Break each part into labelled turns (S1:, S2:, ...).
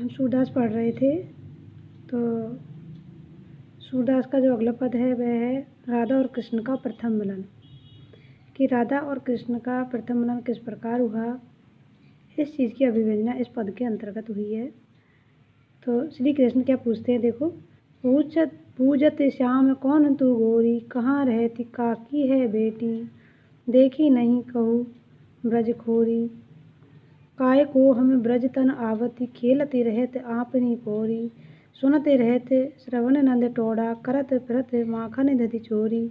S1: हम सूरदास पढ़ रहे थे, तो सूरदास का जो अगला पद है वह है राधा और कृष्ण का प्रथम मिलन। कि राधा और कृष्ण का प्रथम मिलन किस प्रकार हुआ, इस चीज़ की अभिव्यंजना इस पद के अंतर्गत हुई है। तो श्री कृष्ण क्या पूछते हैं, देखो। पूजत श्याम कौन तू गोरी, कहाँ रहती काकी है बेटी, देखी नहीं कहूँ ब्रज खोरी, काय को हम ब्रज तन आवती, खेलते रहते आपनी पोरी, सुनते रहते श्रवण नंद टोड़ा, करत फिरत माखन दधि चोरी,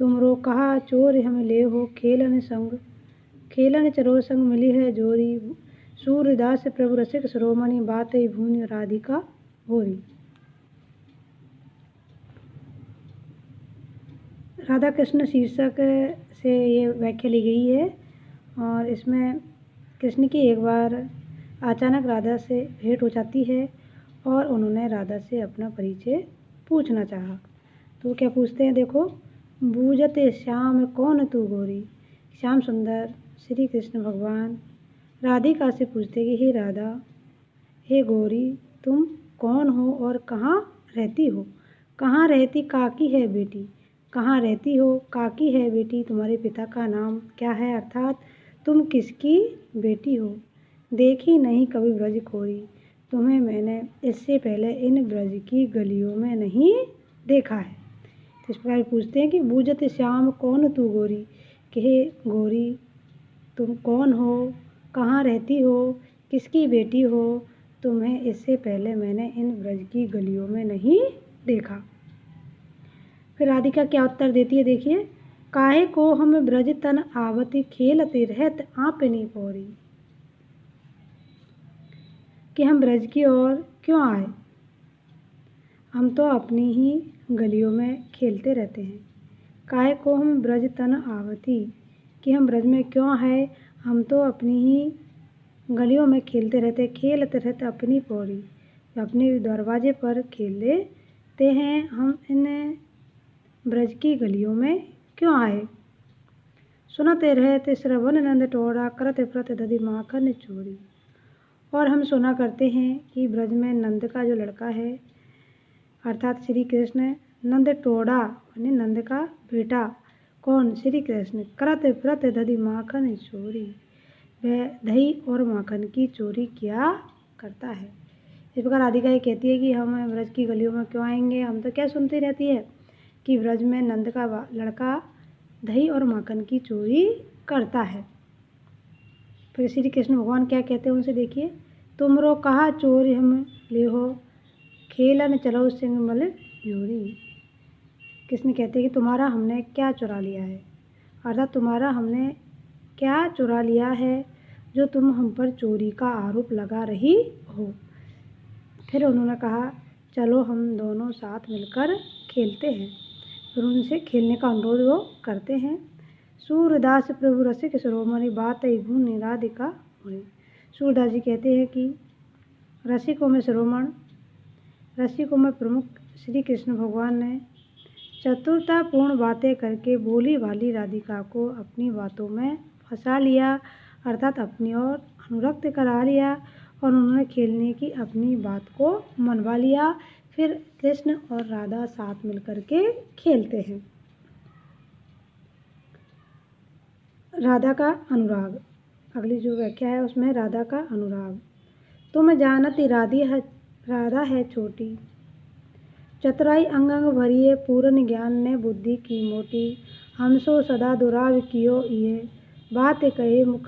S1: तुमरो कहा चोर हम ले हो, खेलन संग खेलन चरो संग मिली है जोरी, सूरदास प्रभु रसिक शिरोमणि, बाते भूनि राधिका होरी। राधा कृष्ण शीर्षक से ये व्याख्या ली गई है और इसमें कृष्ण की एक बार अचानक राधा से भेंट हो जाती है और उन्होंने राधा से अपना परिचय पूछना चाहा। तो क्या पूछते हैं, देखो। बूझते श्याम कौन तू गोरी, श्याम सुंदर श्री कृष्ण भगवान राधिका से पूछते कि हे राधा, हे गौरी, तुम कौन हो और कहाँ रहती हो, कहाँ रहती काकी है बेटी, कहाँ रहती हो काकी है बेटी, तुम्हारे पिता का नाम क्या है, अर्थात तुम किसकी बेटी हो, देखी नहीं कभी ब्रज खोरी, तुम्हें मैंने इससे पहले इन ब्रज की गलियों में नहीं देखा है। तो इस प्रकार पूछते हैं कि बूझत श्याम कौन तू गोरी, कि हे गोरी, तुम कौन हो, कहाँ रहती हो, किसकी बेटी हो, तुम्हें इससे पहले मैंने इन ब्रज की गलियों में नहीं देखा। फिर राधिका क्या उत्तर देती है, देखिए। काहे को हम ब्रज तन आवती, खेलते रहत आपनी पोरी, कि हम ब्रज की ओर क्यों आए, हम तो अपनी ही गलियों में खेलते रहते हैं। काहे को हम ब्रज तन आवती, कि हम ब्रज में क्यों है, हम तो अपनी ही गलियों में खेलते रहते, खेलते रहते अपनी पौड़ी, अपने दरवाजे पर खेल लेते हैं, हम इन ब्रज की गलियों में क्यों आए। सुनते रहते श्रवण नंद टोड़ा, करते फिरत दधि माखन चोरी, और हम सुना करते हैं कि ब्रज में नंद का जो लड़का है अर्थात श्री कृष्ण, नंद टोड़ा यानी नंद का बेटा, कौन, श्री कृष्ण, करते फिरत दधि माखन चोरी, वह दही और माखन की चोरी किया करता है। इस प्रकार राधिका ये कहती है कि हम ब्रज की गलियों में क्यों आएंगे, हम तो क्या सुनती रहती है कि ब्रज में नंद का लड़का दही और माखन की चोरी करता है। फिर श्री कृष्ण भगवान क्या कहते हैं उनसे, देखिए। तुमरो कहा चोर हम ले हो, खेलन चलो सिंह मल योरी, कृष्ण कहते हैं कि तुम्हारा हमने क्या चुरा लिया है, अर्थात तुम्हारा हमने क्या चुरा लिया है जो तुम हम पर चोरी का आरोप लगा रही हो। फिर उन्होंने कहा चलो हम दोनों साथ मिलकर खेलते हैं, फिर उनसे खेलने का अनुरोध वो करते हैं। सूरदास प्रभु रसिक शिरोमणि, बात भूनि राधिका होरी, सूरदास जी कहते हैं कि रसिकों में शिरोमण, रसिकों में प्रमुख श्री कृष्ण भगवान ने चतुरतापूर्ण बातें करके भोली भाली राधिका को अपनी बातों में फंसा लिया, अर्थात अपनी ओर अनुरक्त करा लिया और उन्होंने खेलने की अपनी बात को मनवा लिया। फिर कृष्ण और राधा साथ मिलकर के खेलते हैं। राधा का अनुराग, अगली जो व्याख्या है उसमें राधा का अनुराग। तुम जानती राधा है छोटी, चतुराई अंग अंग भरिए, पूर्ण ज्ञान ने बुद्धि की मोटी, हमसो सदा दुराव कियो ये, बात कहे मुख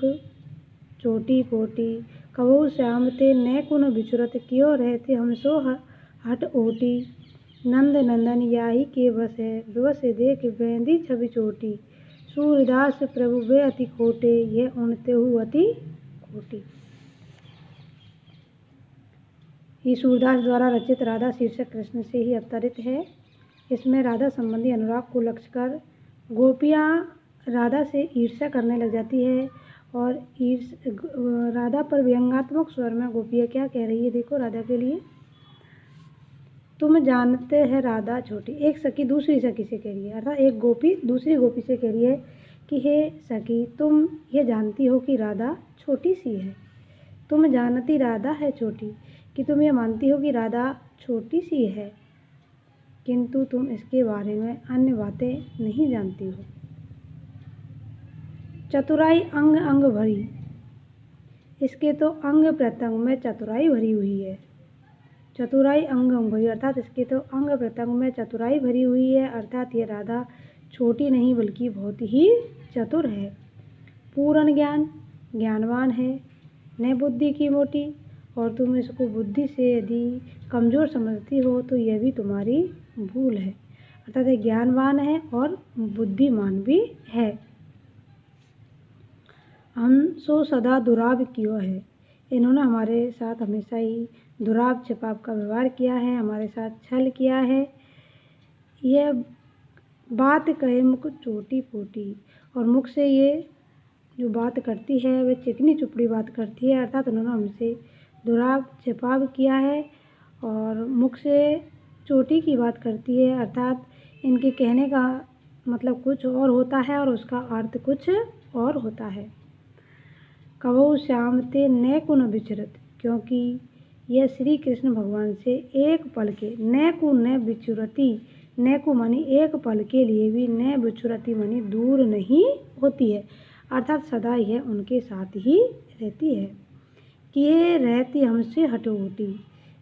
S1: चोटी पोटी, कबहु श्याम ते न कुन बिचुरत, कियो रहते हमसो हट ओटी, नंद नंदन याही के बस है, विवश देख बेंदी छवि चोटी, सूरदास प्रभु वे अति खोटे, ये उनते हु अति खोटी। ये सूरदास द्वारा रचित राधा शीर्षक कृष्ण से ही अवतरित है। इसमें राधा संबंधी अनुराग को लक्ष्य कर गोपियाँ राधा से ईर्ष्या करने लग जाती है और राधा पर व्यंग्यात्मक स्वर में गोपियाँ क्या कह रही है, देखो। राधा के लिए, तुम जानते हैं राधा छोटी, एक सखी दूसरी सखी से कह रही है, अर्थात एक गोपी दूसरी गोपी से कह रही है कि हे सखी, तुम ये जानती हो कि राधा छोटी सी है, तुम जानती राधा है छोटी, कि तुम ये मानती हो कि राधा छोटी सी है, किंतु तुम इसके बारे में अन्य बातें नहीं जानती हो। चतुराई अंग अंग भरी, इसके तो अंग प्रत्यंग में चतुराई भरी हुई है। चतुराई अंग अंग भरी अर्थात इसके तो अंग प्रत्यंग में चतुराई भरी हुई है, अर्थात ये राधा छोटी नहीं बल्कि बहुत ही चतुर है। पूर्ण ज्ञान, ज्ञानवान है, न बुद्धि की मोटी, और तुम इसको बुद्धि से यदि कमज़ोर समझती हो तो यह भी तुम्हारी भूल है, अर्थात ये ज्ञानवान है और बुद्धिमान भी है। हम सो सदा दुराब क्यों है, इन्होंने हमारे साथ हमेशा ही दुराब छिपाव का व्यवहार किया है, हमारे साथ छल किया है। यह बात कहे मुख चोटी पोटी, और मुख से ये जो बात करती है वह चिकनी चुपड़ी बात करती है, अर्थात उन्होंने हमसे दुराब छिपाव किया है और मुख से चोटी की बात करती है, अर्थात इनके कहने का मतलब कुछ और होता है और उसका अर्थ कुछ और होता है। कबहु श्याम ते न को न विचरत, क्योंकि यह श्री कृष्ण भगवान से एक पल के न को न विचुरती, न को मानी एक पल के लिए भी, न विचुरती मानी दूर नहीं होती है, अर्थात सदा यह उनके साथ ही रहती है। कि ये रहती हमसे हटोटी,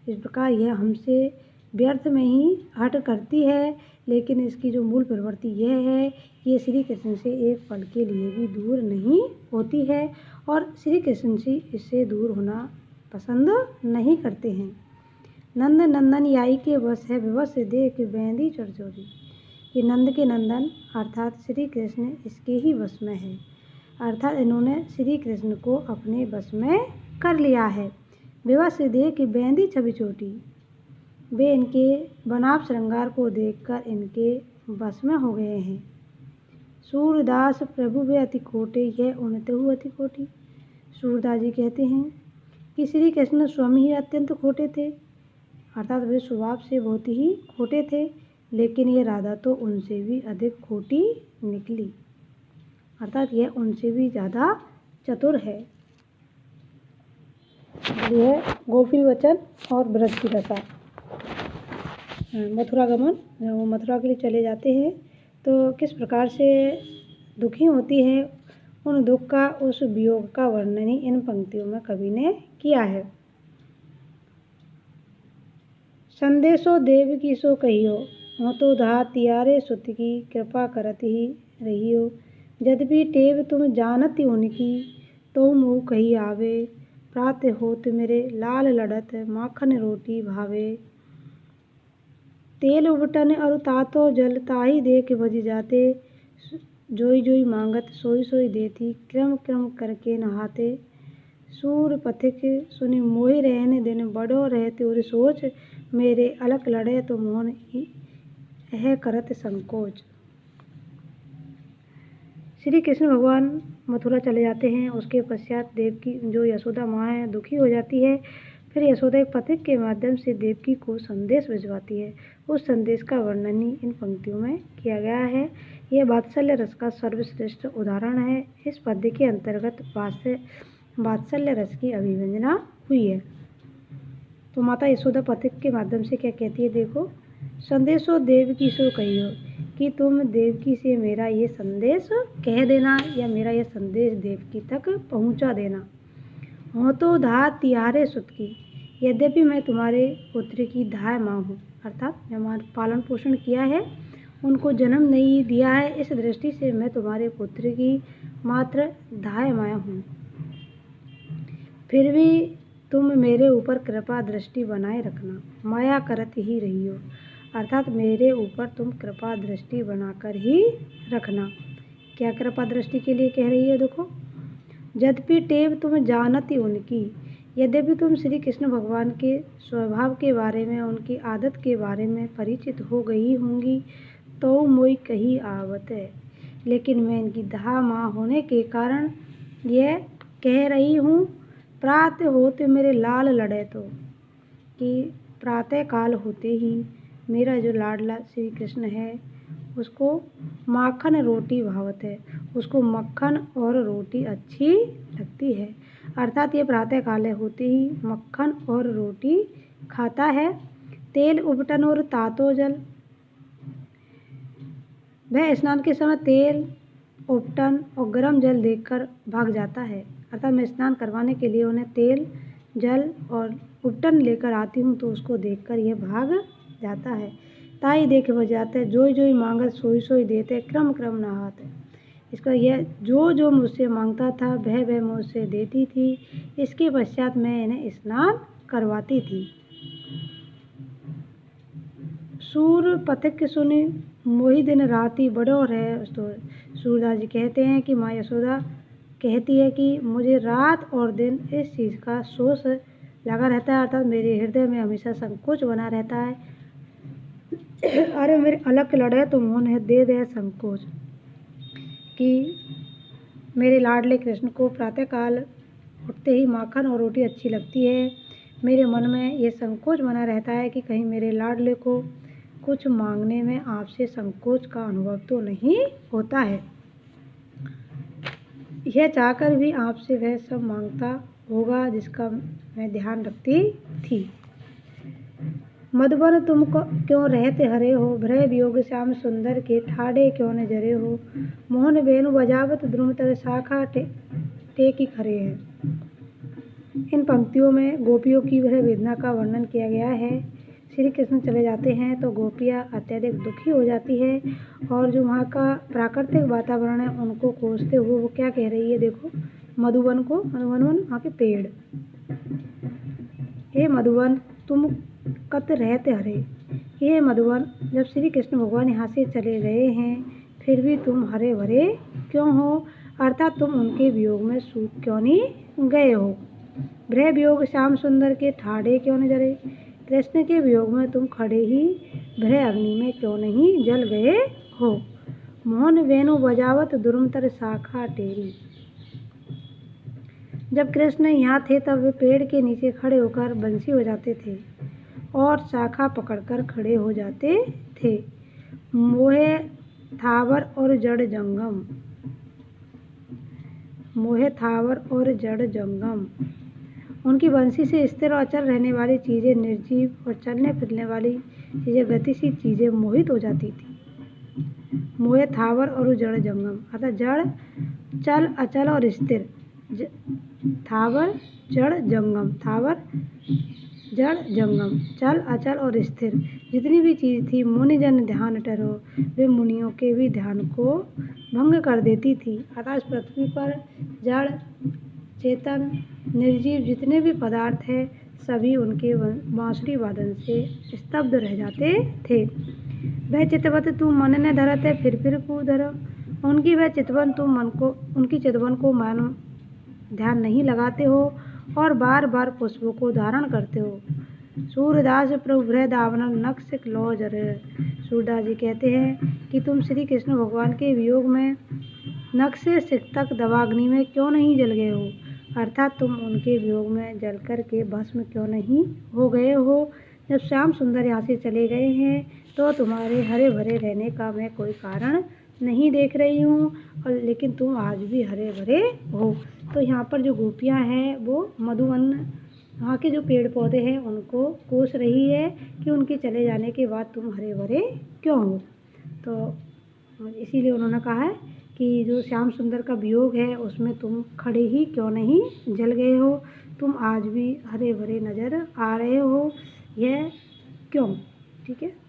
S1: इस प्रकार यह हमसे व्यर्थ में ही हट करती है, लेकिन इसकी जो मूल प्रवृत्ति यह है कि ये श्री कृष्ण से एक पल के लिए भी दूर नहीं होती है और श्री कृष्ण जी इससे दूर होना पसंद नहीं करते हैं। नंद नंदन याई के वश है, विवश देख बेंदी चरचोरी, ये नंद के नंदन अर्थात श्री कृष्ण इसके ही वश में है, अर्थात इन्होंने श्री कृष्ण को अपने वश में कर लिया है। विवश देख बेंदी छवि चोटी, वे इनके बनाव श्रृंगार को देखकर इनके वश में हो गए हैं। सूरदास प्रभु वे अति खोटे, यह उनतेहु अति खोटी, सूरदास जी कहते हैं कि श्री कृष्ण स्वयं ही अत्यंत खोटे थे, अर्थात वे स्वभाव से बहुत ही खोटे थे, लेकिन ये राधा तो उनसे भी अधिक खोटी निकली, अर्थात यह उनसे भी ज़्यादा चतुर है। यह गोपी वचन और ब्रज की दशा। मथुरा गमन, जब वो मथुरा के लिए चले जाते हैं तो किस प्रकार से दुखी होती है, उन दुख का, उस वियोग का वर्णन ही इन पंक्तियों में कवि ने किया है। संदेशो देव की सो कहियो, हो तो धा तियारे सुत की, कृपा करत ही रहियो, यद्यपि टेव तुम जानत उनकी, तो मुँह कही आवे, प्रात होत मेरे लाल लड़त, माखन रोटी भावे, तेल उबटन और तातो जल, ताही देख बज जाते, जोई जोई मांगत सोई सोई देती, क्रम क्रम करके नहाते, सूर पथिक सुनि मोहि रहने दिन, बड़ो रहते और सोच, मेरे अलक लड़े तो मोहन यह करत संकोच। श्री कृष्ण भगवान मथुरा चले जाते हैं, उसके पश्चात देवकी जो यशोदा माँ है दुखी हो जाती है, फिर यशोदा एक पथिक के माध्यम से देवकी को संदेश भिजवाती है, उस संदेश का वर्णन ही इन पंक्तियों में किया गया है। यह वात्सल्य रस का सर्वश्रेष्ठ उदाहरण है। इस पद्य के अंतर्गत वात्सल्य रस की अभिव्यंजना हुई है। तो माता यशोदा पथिक के माध्यम से क्या कहती है, देखो, संदेशो देवकी सो कहियो, कि तुम देवकी से मेरा ये संदेश कह देना या मेरा ये संदेश देवकी तक पहुंचा देना। हो तो धा तिहारे सुत की, यद्यपि मैं तुम्हारे पुत्र की धाय माँ हूँ, अर्थात मैं पालन पोषण किया है, उनको जन्म नहीं दिया है, इस दृष्टि से मैं तुम्हारे पुत्र की मात्र धाय माँ हूँ, फिर भी तुम मेरे ऊपर कृपा दृष्टि बनाए रखना, माया करत ही रहियो, अर्थात मेरे ऊपर तुम कृपा दृष्टि बनाकर ही रखना। क्या कृपा दृष्टि के लिए कह रही है, देखो, यद्यपि टेव तुम जानती उनकी, यद्यपि तुम श्री कृष्ण भगवान के स्वभाव के बारे में, उनकी आदत के बारे में परिचित हो गई होंगी, तो मोई कही आवत है, लेकिन मैं इनकी धा माँ होने के कारण यह कह रही हूँ, प्रात होते मेरे लाल लड़े तो, कि प्रातः काल होते ही मेरा जो लाडला श्री कृष्ण है उसको माखन रोटी भावत है, उसको मक्खन और रोटी अच्छी लगती है, अर्थात ये प्रातःकाल होते ही मक्खन और रोटी खाता है। तेल उपटन और तातो जल, वह स्नान के समय तेल उपटन और गर्म जल देखकर भाग जाता है। अर्थात मैं स्नान करवाने के लिए उन्हें तेल, जल और उपटन लेकर आती हूँ तो उसको देखकर यह भाग जाता है। ताई देख बजाते जोई जोई मांगत सोई सोई देते क्रम क्रम नहात। इसका यह जो मुझसे मांगता था वह मुझसे देती थी। इसके पश्चात मैं इन्हें स्नान करवाती थी। सूर पथिक सुनी मोहि दिन राति बड़ो रहे। तो सूरदास जी कहते हैं कि माँ यशोदा कहती है कि मुझे रात और दिन इस चीज़ का सोच लगा रहता है, अर्थात मेरे हृदय में हमेशा संकोच बना रहता है। अरे मेरे अलग लड़े तो मोहन दे दे संकोच, कि मेरे लाडले कृष्ण को प्रातःकाल उठते ही माखन और रोटी अच्छी लगती है। मेरे मन में ये संकोच बना रहता है कि कहीं मेरे लाडले को कुछ मांगने में आपसे संकोच का अनुभव तो नहीं होता है। यह चाहकर भी आपसे वह सब मांगता होगा जिसका मैं ध्यान रखती थी। मधुबन तुम क्यों रहते हरे हो, भ्रय वियोग श्याम सुंदर के ठाड़े क्यों न जरे हो। मोहन वेणु बजावत द्रुमतर शाखा टेकी खरे है। इन पंक्तियों में गोपियों की वह वेदना का वर्णन किया गया है। श्री कृष्ण चले जाते हैं तो गोपियाँ अत्यधिक दुखी हो जाती है और जो वहाँ का प्राकृतिक वातावरण है उनको कोसते हुए वो क्या कह रही है, देखो मधुवन को, मधुवन वहाँ के पेड़, हे मधुवन तुम कत रहते हरे। हे मधुवन, जब श्री कृष्ण भगवान यहाँ से चले गए हैं फिर भी तुम हरे भरे क्यों हो, अर्थात तुम उनके वियोग में सूख क्यों नहीं गए हो। भ्रय वियोग श्याम सुंदर के ठाड़े क्यों न जरे, कृष्ण के वियोग में तुम खड़े ही भ्रय अग्नि में क्यों नहीं जल गए हो। मोहन वेणु बजावत दुर्मतर शाखा टेरी, जब कृष्ण यहाँ थे तब वे पेड़ के नीचे खड़े होकर बंसी बजाते थे और शाखा पकड़कर खड़े हो जाते थे। मोहे थावर और जड़ जंगम, मोहे थावर और जड़ जंगम, उनकी बंसी से स्थिर और अचल रहने वाली चीज़ें, निर्जीव और चलने फिरने वाली चीज़ें, गतिशील चीज़ें मोहित हो जाती थी। मोहे थावर और जड़ जंगम, अर्थात जड़, चल, अचल और स्थिर, थावर जड़ जंगम, थावर जड़ जंगम, चल, अचल और स्थिर, जितनी भी चीज़ थी मुनिजन ध्यान टरो, वे मुनियों के भी ध्यान को भंग कर देती थी। अर्थात पृथ्वी पर जड़, चेतन, निर्जीव जितने भी पदार्थ हैं सभी उनके बांसुरी वादन से स्तब्ध रह जाते थे। वह चितवत तू मन ने धरत है फिर को धरो, उनकी वह चितवन तुम मन को, उनकी चितवन को मान ध्यान नहीं लगाते हो और बार बार पुष्पों को धारण करते हो। सूरदास प्रभु भ्रय दावन नक्श लो जर, सूरदास जी कहते हैं कि तुम श्री कृष्ण भगवान के वियोग में नक्श सिक्तक दवाग्नि में क्यों नहीं जल गए हो, अर्थात तुम उनके वियोग में जल कर के भस्म क्यों नहीं हो गए हो। जब श्याम सुंदर यहाँ से चले गए हैं तो तुम्हारे हरे भरे रहने का मैं कोई कारण नहीं देख रही हूँ, और लेकिन तुम आज भी हरे भरे हो। तो यहाँ पर जो गोपियाँ हैं वो मधुवन, वहाँ के जो पेड़ पौधे हैं उनको कोस रही है कि उनके चले जाने के बाद तुम हरे भरे क्यों हो। तो इसीलिए उन्होंने कहा है कि जो श्याम सुंदर का वियोग है उसमें तुम खड़े ही क्यों नहीं जल गए हो, तुम आज भी हरे भरे नज़र आ रहे हो, यह क्यों। ठीक है।